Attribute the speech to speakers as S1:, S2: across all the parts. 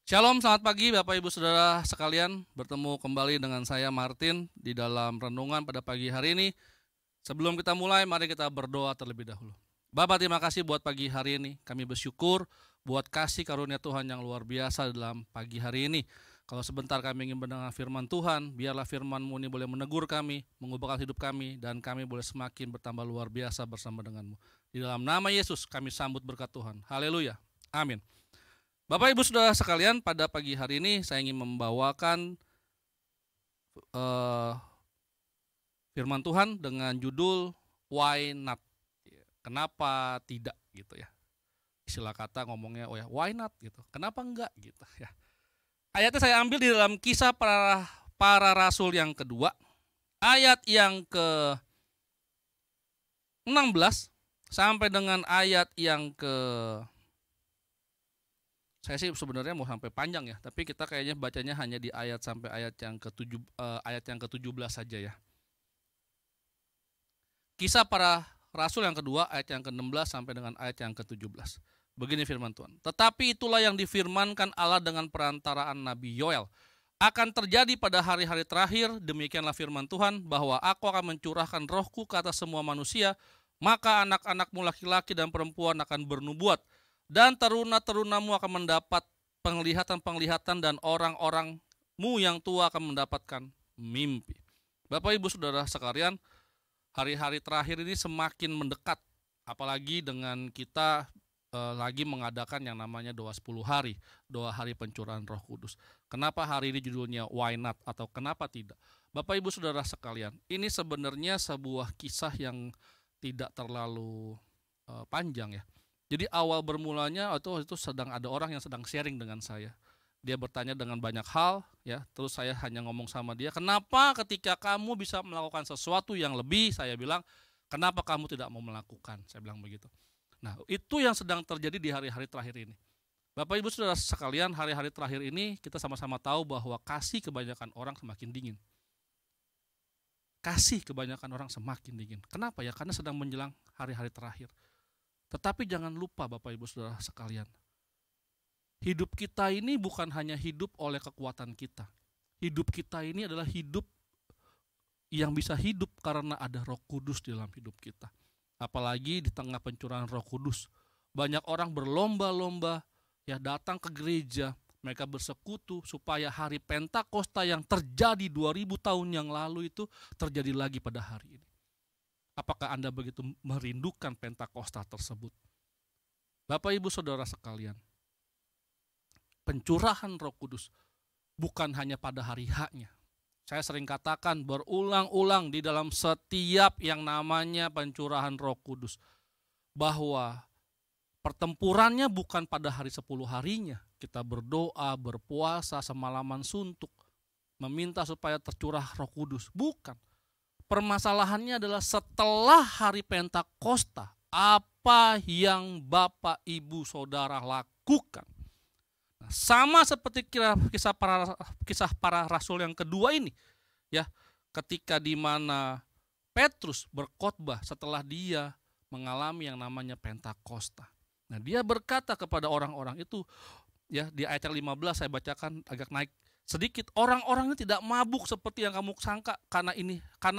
S1: Shalom, selamat pagi Bapak Ibu Saudara sekalian. Bertemu kembali dengan saya Martin di dalam renungan pada pagi hari ini. Sebelum kita mulai, mari kita berdoa terlebih dahulu. Bapak, terima kasih buat pagi hari ini. Kami bersyukur buat kasih karunia Tuhan yang luar biasa dalam pagi hari ini. Kalau sebentar kami ingin mendengar firman Tuhan, biarlah firman-Mu ini boleh menegur kami, mengubahkan hidup kami, dan kami boleh semakin bertambah luar biasa bersama dengan-Mu. Di dalam nama Yesus kami sambut berkat Tuhan. Haleluya. Amin. Bapak Ibu Saudara sekalian, pada pagi hari ini saya ingin membawakan firman Tuhan dengan judul Why Not? Kenapa tidak gitu ya. Istilah kata ngomongnya why not gitu. Kenapa enggak gitu ya. Ayatnya saya ambil di dalam Kisah para Rasul yang kedua, ayat yang ke-16 sampai dengan ayat yang saya sih sebenarnya mau sampai panjang ya, tapi kita kayaknya bacanya hanya di ayat sampai ayat yang ke-17 saja ya. Kisah para Rasul yang kedua, ayat yang ke-16 sampai dengan ayat yang ke-17. Begini firman Tuhan. Tetapi itulah yang difirmankan Allah dengan perantaraan Nabi Yoel. Akan terjadi pada hari-hari terakhir, demikianlah firman Tuhan, bahwa aku akan mencurahkan rohku ke atas semua manusia, maka anak-anakmu laki-laki dan perempuan akan bernubuat, dan teruna-terunamu akan mendapat penglihatan-penglihatan, dan orang-orangmu yang tua akan mendapatkan mimpi. Bapak Ibu Saudara sekalian, hari-hari terakhir ini semakin mendekat, apalagi dengan kita lagi mengadakan yang namanya doa 10 hari, doa hari pencurahan Roh Kudus. Kenapa hari ini judulnya Why Not atau kenapa tidak? Bapak Ibu Saudara sekalian, ini sebenarnya sebuah kisah yang tidak terlalu panjang ya. Jadi awal bermulanya itu sedang ada orang yang sedang sharing dengan saya. Dia bertanya dengan banyak hal ya, terus saya hanya ngomong sama dia, "Kenapa ketika kamu bisa melakukan sesuatu yang lebih?" Saya bilang, "Kenapa kamu tidak mau melakukan?" Saya bilang begitu. Nah, itu yang sedang terjadi di hari-hari terakhir ini. Bapak Ibu Saudara sekalian, hari-hari terakhir ini kita sama-sama tahu bahwa kasih kebanyakan orang semakin dingin. Kasih kebanyakan orang semakin dingin. Kenapa ya? Karena sedang menjelang hari-hari terakhir. Tetapi jangan lupa Bapak Ibu Saudara sekalian, hidup kita ini bukan hanya hidup oleh kekuatan kita. Hidup kita ini adalah hidup yang bisa hidup karena ada Roh Kudus di dalam hidup kita. Apalagi di tengah pencurahan Roh Kudus, banyak orang berlomba-lomba ya datang ke gereja, mereka bersekutu supaya hari Pentakosta yang terjadi 2000 tahun yang lalu itu terjadi lagi pada hari ini. Apakah Anda begitu merindukan Pentakosta tersebut? Bapak Ibu Saudara sekalian, pencurahan Roh Kudus bukan hanya pada hari H-nya. Saya sering katakan berulang-ulang di dalam setiap yang namanya pencurahan Roh Kudus, bahwa pertempurannya bukan pada hari 10 harinya. Kita berdoa, berpuasa, semalaman suntuk, meminta supaya tercurah Roh Kudus. Bukan. Permasalahannya adalah setelah hari Pentakosta, apa yang Bapak Ibu Saudara lakukan? Nah, sama seperti kisah para rasul yang kedua ini, ya, ketika di mana Petrus berkhotbah setelah dia mengalami yang namanya Pentakosta. Nah, dia berkata kepada orang-orang itu, ya, di ayat 15 saya bacakan agak naik sedikit, orang-orang ini tidak mabuk seperti yang kamu sangka karena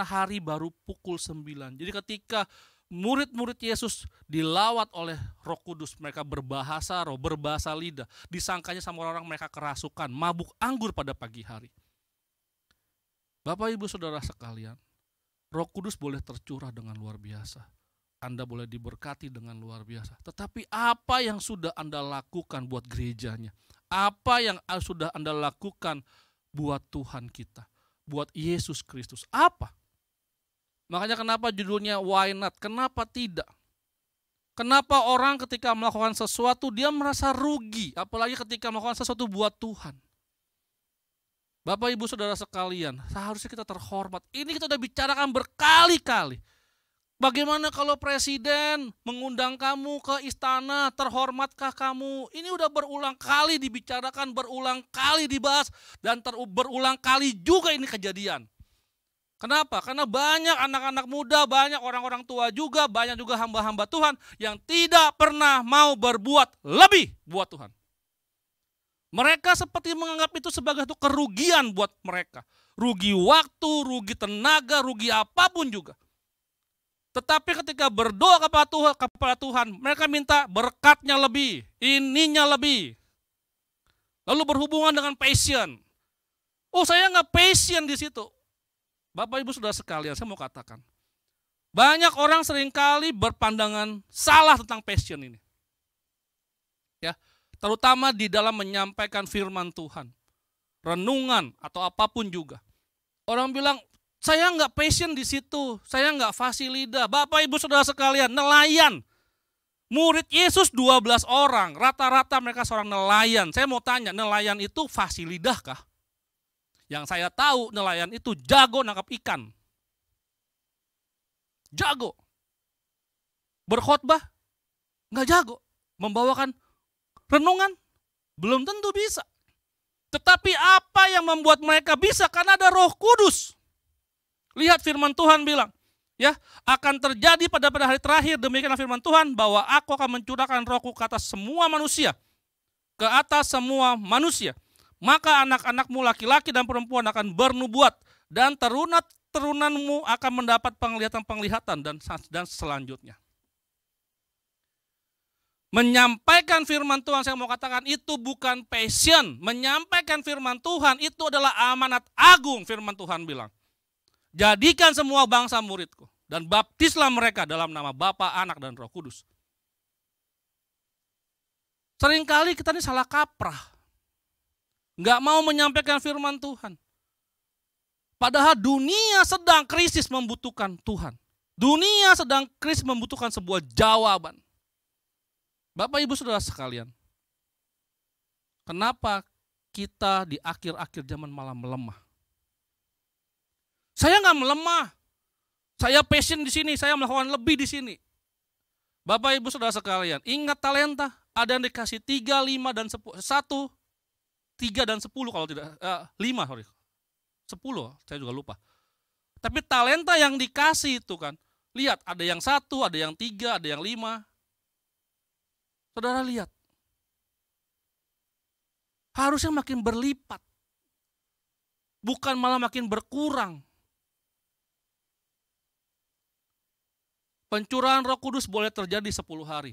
S1: hari baru pukul 9. Jadi ketika murid-murid Yesus dilawat oleh Roh Kudus, mereka berbahasa roh, berbahasa lidah, disangkanya sama orang-orang mereka kerasukan, mabuk anggur pada pagi hari. Bapak Ibu Saudara sekalian, Roh Kudus boleh tercurah dengan luar biasa. Anda boleh diberkati dengan luar biasa. Tetapi apa yang sudah Anda lakukan buat gerejanya? Apa yang sudah Anda lakukan buat Tuhan kita, buat Yesus Kristus? Apa? Makanya kenapa judulnya Why Not? Kenapa tidak? Kenapa orang ketika melakukan sesuatu dia merasa rugi, apalagi ketika melakukan sesuatu buat Tuhan? Bapak Ibu Saudara sekalian, seharusnya kita terhormat. Ini kita sudah bicarakan berkali-kali. Bagaimana kalau presiden mengundang kamu ke istana, terhormatkah kamu? Ini udah berulang kali dibicarakan, berulang kali dibahas, dan berulang kali juga ini kejadian. Kenapa? Karena banyak anak-anak muda, banyak orang-orang tua juga, banyak juga hamba-hamba Tuhan yang tidak pernah mau berbuat lebih buat Tuhan. Mereka seperti menganggap itu sebagai satu kerugian buat mereka. Rugi waktu, rugi tenaga, rugi apapun juga. Tetapi ketika berdoa kepada Tuhan, mereka minta berkatnya lebih, ininya lebih. Lalu berhubungan dengan passion. Oh, saya nggak passion di situ. Bapak Ibu Saudara sekalian, saya mau katakan, banyak orang seringkali berpandangan salah tentang passion ini. Ya, terutama di dalam menyampaikan firman Tuhan, renungan atau apapun juga. Orang bilang, saya nggak passion di situ, saya nggak fasih lidah. Bapak Ibu Saudara sekalian, nelayan. Murid Yesus 12 orang, rata-rata mereka seorang nelayan. Saya mau tanya, nelayan itu fasih lidah kah? Yang saya tahu nelayan itu jago nangkap ikan. Jago. Berkhotbah, nggak jago. Membawakan renungan, belum tentu bisa. Tetapi apa yang membuat mereka bisa? Karena ada Roh Kudus. Lihat firman Tuhan bilang, ya, akan terjadi pada hari terakhir, demikianlah firman Tuhan, bahwa aku akan mencurahkan rohku ke atas semua manusia. Ke atas semua manusia. Maka anak-anakmu laki-laki dan perempuan akan bernubuat, dan terunanmu akan mendapat penglihatan-penglihatan dan selanjutnya. Menyampaikan firman Tuhan, saya mau katakan, itu bukan passion. Menyampaikan firman Tuhan itu adalah amanat agung, firman Tuhan bilang. Jadikan semua bangsa muridku, dan baptislah mereka dalam nama Bapa, Anak, dan Roh Kudus. Seringkali kita ini salah kaprah. Nggak mau menyampaikan firman Tuhan. Padahal dunia sedang krisis membutuhkan Tuhan. Dunia sedang krisis membutuhkan sebuah jawaban. Bapak Ibu Saudara sekalian, kenapa kita di akhir-akhir zaman malah melemah? Saya nggak melemah. Saya passion di sini, saya melakukan lebih di sini. Bapak Ibu Saudara sekalian, ingat talenta, ada yang dikasih 3, 5, dan 10, 1, 3 dan 10 kalau tidak, 5 sorry. 10, saya juga lupa. Tapi talenta yang dikasih itu kan, lihat ada yang 1, ada yang 3, ada yang 5. Saudara lihat, harusnya makin berlipat, bukan malah makin berkurang. Pencurahan Roh Kudus boleh terjadi 10 hari.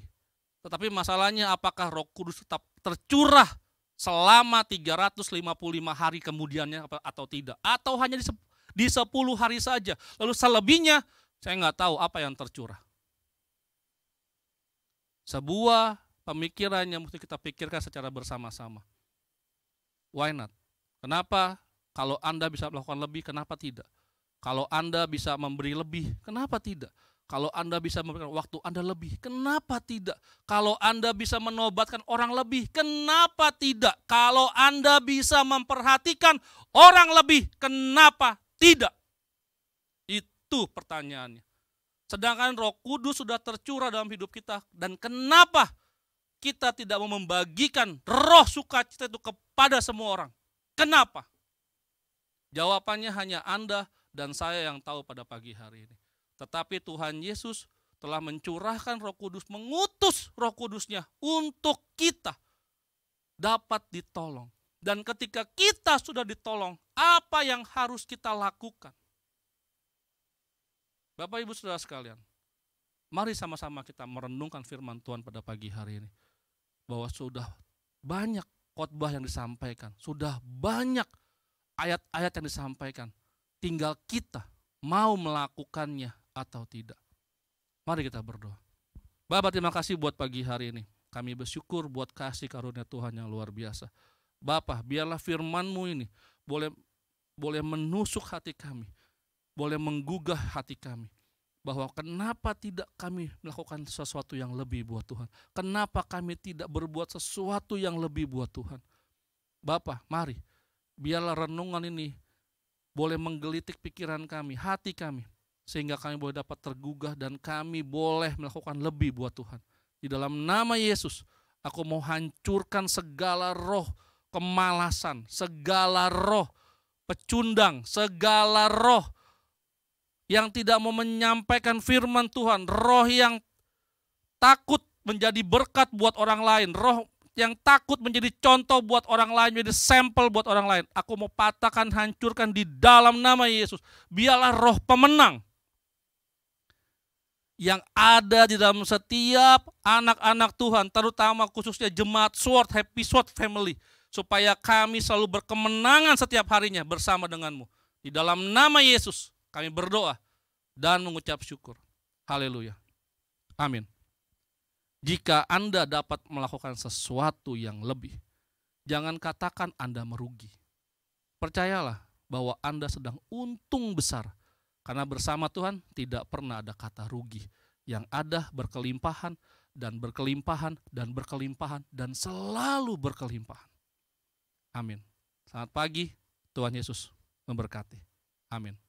S1: Tetapi masalahnya apakah Roh Kudus tetap tercurah selama 355 hari kemudiannya atau tidak. Atau hanya di 10 hari saja. Lalu selebihnya saya nggak tahu apa yang tercurah. Sebuah pemikiran yang mesti kita pikirkan secara bersama-sama. Why not? Kenapa kalau Anda bisa melakukan lebih, kenapa tidak? Kalau Anda bisa memberi lebih, kenapa tidak? Kalau Anda bisa memberikan waktu Anda lebih, kenapa tidak? Kalau Anda bisa menobatkan orang lebih, kenapa tidak? Kalau Anda bisa memperhatikan orang lebih, kenapa tidak? Itu pertanyaannya. Sedangkan Roh Kudus sudah tercurah dalam hidup kita, dan kenapa kita tidak mau membagikan roh sukacita itu kepada semua orang? Kenapa? Jawabannya hanya Anda dan saya yang tahu pada pagi hari ini. Tetapi Tuhan Yesus telah mencurahkan Roh Kudus, mengutus Roh Kudusnya untuk kita dapat ditolong. Dan ketika kita sudah ditolong, apa yang harus kita lakukan? Bapak Ibu Saudara sekalian, mari sama-sama kita merenungkan firman Tuhan pada pagi hari ini. Bahwa sudah banyak khotbah yang disampaikan, sudah banyak ayat-ayat yang disampaikan. Tinggal kita mau melakukannya atau tidak. Mari kita berdoa. Bapak, terima kasih buat pagi hari ini. Kami bersyukur buat kasih karunia Tuhan yang luar biasa. Bapak, biarlah firman-Mu ini boleh menusuk hati kami, boleh menggugah hati kami. Bahwa kenapa tidak kami melakukan sesuatu yang lebih buat Tuhan. Kenapa kami tidak berbuat sesuatu yang lebih buat Tuhan. Bapak, mari, biarlah renungan ini boleh menggelitik pikiran kami, hati kami. Sehingga kami boleh dapat tergugah dan kami boleh melakukan lebih buat Tuhan. Di dalam nama Yesus, aku mau hancurkan segala roh kemalasan, segala roh pecundang, segala roh yang tidak mau menyampaikan firman Tuhan, roh yang takut menjadi berkat buat orang lain, roh yang takut menjadi contoh buat orang lain, menjadi sampel buat orang lain. Aku mau patahkan, hancurkan di dalam nama Yesus. Biarlah roh pemenang yang ada di dalam setiap anak-anak Tuhan, terutama khususnya jemaat Sword, Happy Sword Family, supaya kami selalu berkemenangan setiap harinya bersama denganmu. Di dalam nama Yesus kami berdoa dan mengucap syukur. Haleluya. Amin. Jika Anda dapat melakukan sesuatu yang lebih, jangan katakan Anda merugi. Percayalah bahwa Anda sedang untung besar. Karena bersama Tuhan tidak pernah ada kata rugi. Yang ada berkelimpahan dan berkelimpahan dan berkelimpahan dan selalu berkelimpahan. Amin. Selamat pagi, Tuhan Yesus memberkati. Amin.